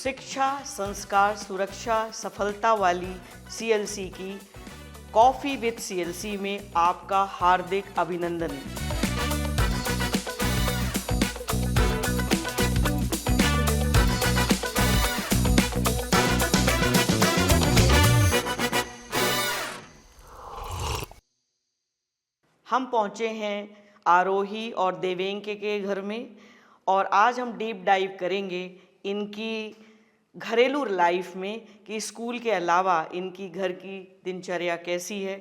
शिक्षा, संस्कार, सुरक्षा, सफलता वाली सीएलसी की कॉफ़ी विद सीएलसी में आपका हार्दिक अभिनंदन। हम पहुँचे हैं आरोही और देवेंक के घर में और आज हम डीप डाइव करेंगे इनकी घरेलू लाइफ में कि स्कूल के अलावा इनकी घर की दिनचर्या कैसी है।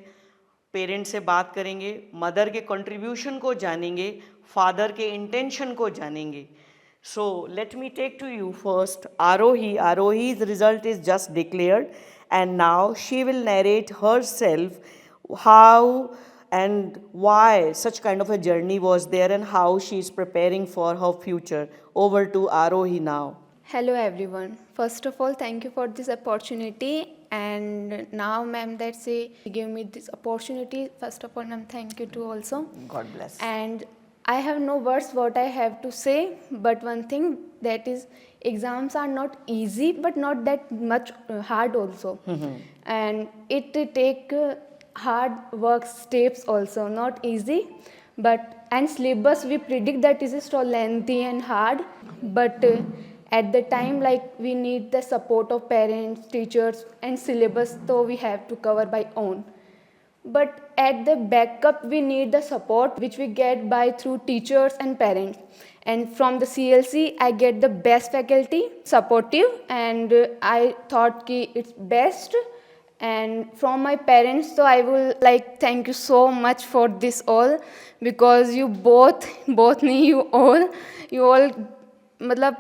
पेरेंट्स से बात करेंगे, मदर के कंट्रीब्यूशन को जानेंगे, फादर के इंटेंशन को जानेंगे। So let me take to you first Arohi. Arohi's result is just declared and now she will narrate herself how and why such kind of a journey was there and how she is preparing for her future. Over to Arohi now. Hello everyone. First of all, thank you for this opportunity. And now, ma'am, that say give me this opportunity. First of all, ma'am, thank you too also. God bless. And I have no words what I have to say, but one thing that is exams are not easy, but not that much hard also. And it take hard work steps also, not easy, but and syllabus we predict that is so lengthy and hard, but at the time like we need the support of parents, teachers and syllabus, so we have to cover by own. But at the backup we need the support which we get by through teachers and parents, and from the CLC I get the best faculty supportive, and I thought ki it's best, and from my parents, so I will like thank you so much for this all, because you both me, you all matlab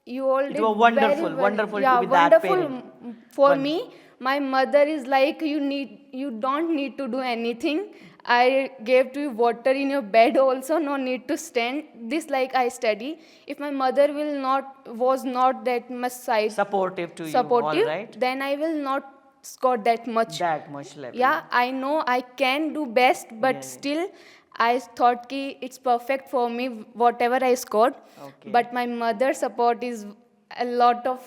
you all It did was wonderful, very well. wonderful Yeah, to be that wonderful parent. for me. My mother is like, you don't need to do anything. I gave to you water in your bed also, no need to stand. This like I study. If my mother was not that much Supportive to you, all right? then I will not score that much. That much level. Yeah, I know I can do best, but Yeah. still I thought ki it's perfect for me whatever I scored. Okay. But my mother's support is a lot of,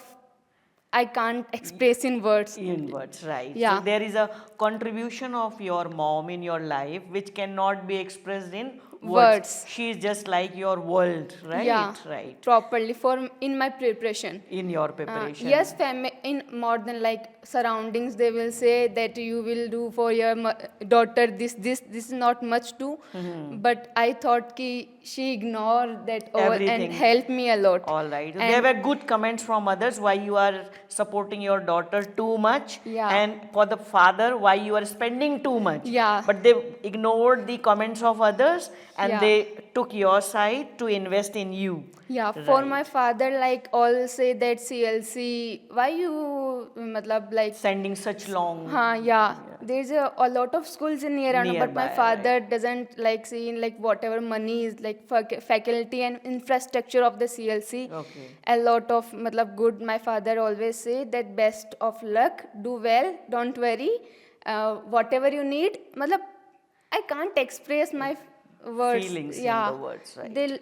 I can't express in words. In words, right. Yeah. So there is a contribution of your mom in your life which cannot be expressed in words. She is just like your world, right? Yeah, Right. properly for in my preparation. In your preparation. Yes, in more than like surroundings, they will say that you will do for your daughter this is not much too. But I thought ki she ignored that all Everything. and helped me a lot. All right. And There were good comments from others why you are supporting your daughter too much. Yeah. And for the father why you are spending too much. Yeah. But they ignored the comments of others and Yeah. they took your side to invest in you. Yeah, for Right. my father, like all say that CLC, why you, matlab like, Sending such long. yeah. There's a lot of schools in Nirana, but my Nearby, father doesn't like seeing like whatever money is like faculty and infrastructure of the CLC. Okay. A lot of matlab good. My father always say that best of luck, do well, don't worry, whatever you need. Matlab, I can't express my words. Feelings in Yeah, the words, right. they'll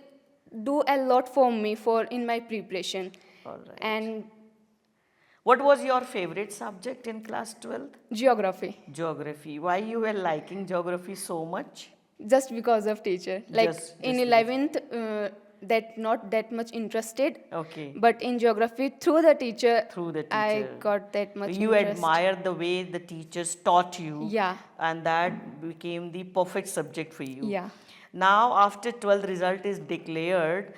do a lot for me for in my preparation. All right. And What was your favorite subject in class 12th? geography, Geography. Why you were liking geography so much? just because of teacher. Like Just in because. 11th, that not that much interested. Okay. But in geography, through the teacher, Through the I teacher. got that much You interest. admired the way the teachers taught you. Yeah. And that became the perfect subject for you. Yeah. Now, after 12th result is declared,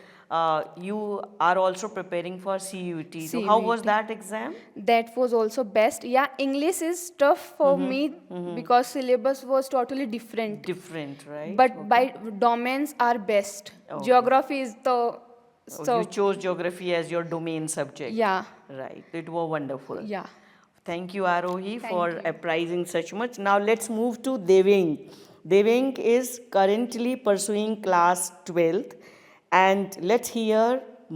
you are also preparing for CUT. So, how was CUT. that exam? That was also best. Yeah, English is tough for me because syllabus was totally different. Different, right? But by domains are best. Okay. Geography is the So, you chose geography as your domain subject. yeah, Right. It was wonderful. yeah. Thank you, Arohi, for you. apprising such much. Now let's move to Devang. Devang is currently pursuing class 12th, and let's hear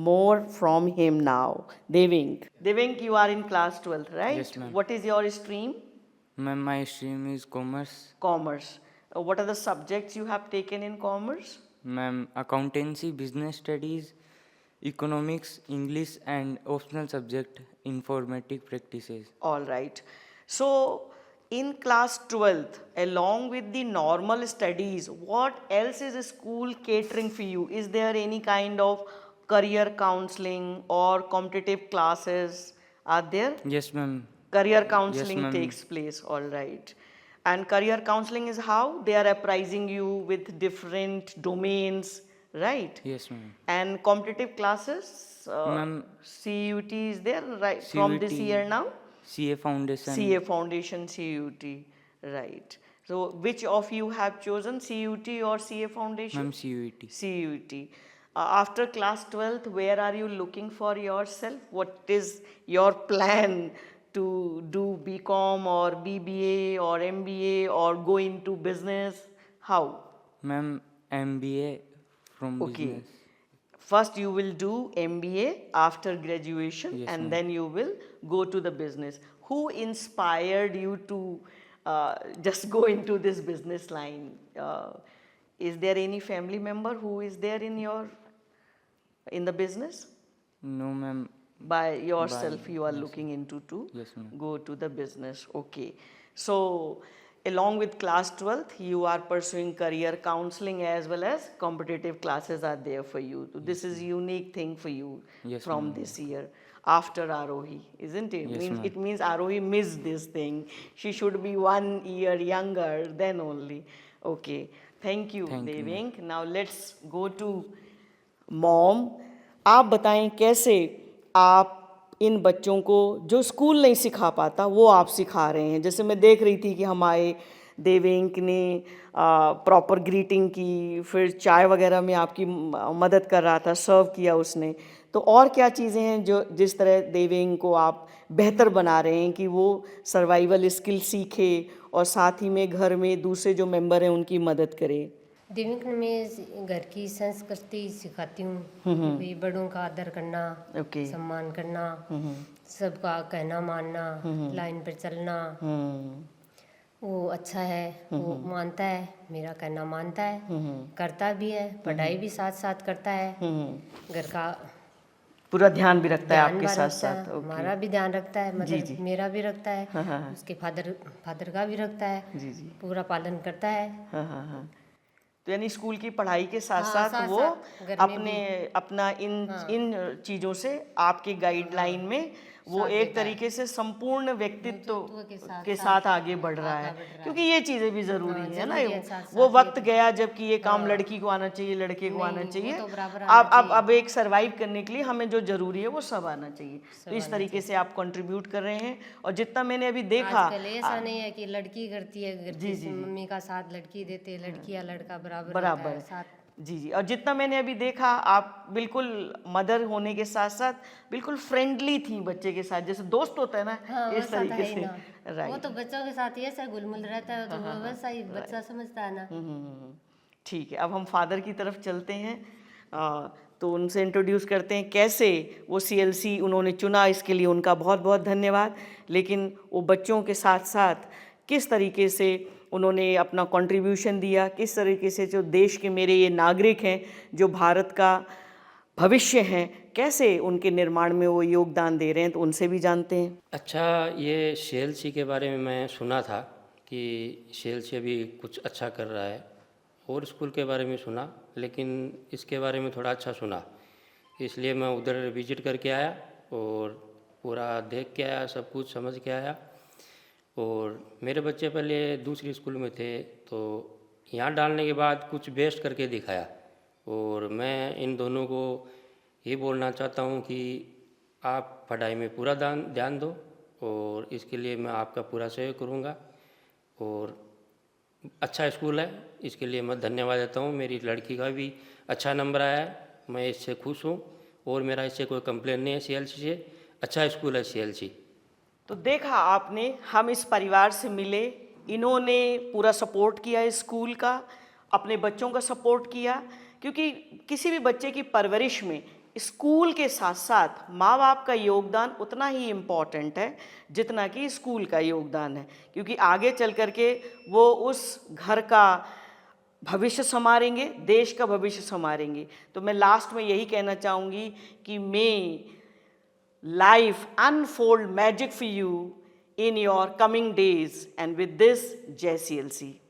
more from him now. Devang. Devang, you are in class 12th, right? Yes, ma'am. What is your stream? Ma'am, my stream is commerce. Commerce. What are the subjects you have taken in commerce? Ma'am, accountancy, business studies, economics, English, and optional subject informative practices. All right. So, in class 12th, along with the normal studies, what else is a school catering for you? Is there any kind of career counseling or competitive classes? Are there? Yes, ma'am. Career Yes, counseling ma'am. takes place, all right. And career counseling is how? They are apprising you with different domains, right? Yes, ma'am. And competitive classes, Ma'am, CUT is there, right? From this CUT, year now? CA Foundation. CA Foundation, CUT, right. So, which of you have chosen CUT or CA Foundation? Ma'am, CUT. CUT. After class 12th, where are you looking for yourself? What is your plan to do BCom or BBA or MBA or go into business? How? Ma'am, MBA from Okay. business. First you will do MBA after graduation Yes, and ma'am. then you will go to the business. Who inspired you to just go into this business line? Is there any family member who is there in the business? No, ma'am. By yourself you are looking into to Yes, ma'am. go to the business. Okay. So along with class 12th you are pursuing career counseling as well as competitive classes are there for you. So this is unique thing for you Yes, from ma'am. this year after Arohi, isn't it? Yes, Means ma'am. it means Arohi missed this thing. She should be 1 year younger then only. Okay. Thank you, Thank you, ma'am. Devink. Now let's go to mom. आप बताएं कैसे आप इन बच्चों को जो school नहीं सिखा पाता वो आप सिखा रहे हैं. जैसे मैं देख रही थी कि हमारे देवेंक ने प्रॉपर ग्रीटिंग की, फिर चाय वगैरह में आपकी मदद कर रहा था, सर्व किया उसने. तो और क्या चीज़ें हैं जो जिस तरह देवेंक को आप बेहतर बना रहे हैं कि वो सर्वाइवल स्किल सीखे और साथ ही में घर में दूसरे जो मेंबर हैं उनकी मदद करे? देविक में मैं घर की संस्कृति सिखाती हूँ, भाई बड़ों का आदर करना, ओके. सम्मान करना, सबका कहना मानना, लाइन पर चलना. वो अच्छा है, वो मानता है, मेरा कहना मानता है, करता भी है, पढ़ाई भी साथ साथ करता है, घर का पूरा ध्यान भी रखता है ध्यान आपके भी साथ रखता है, साथ. ओके. हमारा भी ध्यान रखता है, जी, मतलब जी. मेरा भी रखता है, हाँ, हाँ, हाँ. उसके फादर का भी रखता है, जी जी. पूरा पालन करता है. हाँ हाँ हाँ. तो यानी स्कूल की पढ़ाई के साथ हाँ, साथ साथ वो साथ घर में अपना इन चीज़ों से आपके गाइडलाइन में वो एक तरीके से संपूर्ण व्यक्तित्व के साथ आगे बढ़ रहा है. क्योंकि ये चीज़ें भी ज़रूरी है ना. ज़रूरी है, साथ वो वक्त गया जबकि ये काम लड़की को आना चाहिए, लड़के को आना चाहिए. तो बराबर आना अब एक सरवाइव करने के लिए हमें जो जरूरी है वो सब आना चाहिए. तो इस तरीके से आप कंट्रीब्यूट कर रहे हैं. और जितना मैंने अभी देखा, आजकल ऐसा नहीं है कि लड़की करती है घर की, मम्मी का साथ लड़की देते हैं, लड़की या लड़का बराबर रहता है बराबर. साथ. जी जी. और जितना मैंने अभी देखा आप बिल्कुल मदर होने के साथ साथ बिल्कुल फ्रेंडली थी बच्चे के साथ, जैसे दोस्त होता है ना. हाँ, इस वैसा तो तरीके है से. ना. वो राइट. तो बच्चों के साथ ही ऐसा घुल-मिल रहता है, तो वो वैसा ही बच्चा समझता है ना. ठीक है. अब हम फादर की तरफ चलते हैं. तो उनसे इंट्रोड्यूस करते हैं कैसे वो CLC उन्होंने चुना, इसके लिए उनका बहुत बहुत धन्यवाद. लेकिन वो बच्चों के साथ साथ किस तरीके से उन्होंने अपना कंट्रीब्यूशन दिया, किस तरीके से जो देश के मेरे ये नागरिक हैं जो भारत का भविष्य हैं, कैसे उनके निर्माण में वो योगदान दे रहे हैं, तो उनसे भी जानते हैं. अच्छा, ये CLC के बारे में मैं सुना था कि CLC अभी कुछ अच्छा कर रहा है, और स्कूल के बारे में सुना, लेकिन इसके बारे में थोड़ा अच्छा सुना, इसलिए मैं उधर विजिट करके आया और पूरा देख के आया, सब कुछ समझ के आया. और मेरे बच्चे पहले दूसरी स्कूल में थे, तो यहाँ डालने के बाद कुछ बेस्ट करके दिखाया. और मैं इन दोनों को ये बोलना चाहता हूँ कि आप पढ़ाई में पूरा ध्यान दो, और इसके लिए मैं आपका पूरा सहयोग करूँगा. और अच्छा स्कूल है, इसके लिए मैं धन्यवाद देता हूँ. मेरी लड़की का भी अच्छा नंबर आया है, मैं इससे खुश हूँ, और मेरा इससे कोई कंप्लेन नहीं है. CLC से अच्छा स्कूल है CLC. तो देखा आपने, हम इस परिवार से मिले, इन्होंने पूरा सपोर्ट किया इस स्कूल का, अपने बच्चों का सपोर्ट किया. क्योंकि किसी भी बच्चे की परवरिश में स्कूल के साथ साथ माँ बाप का योगदान उतना ही इम्पॉर्टेंट है जितना कि स्कूल का योगदान है. क्योंकि आगे चल कर के वो उस घर का भविष्य संवारेंगे, देश का भविष्य संवारेंगे। तो मैं लास्ट में यही कहना चाहूँगी कि may life unfold magic for you in your coming days, and with this, Jai CLC.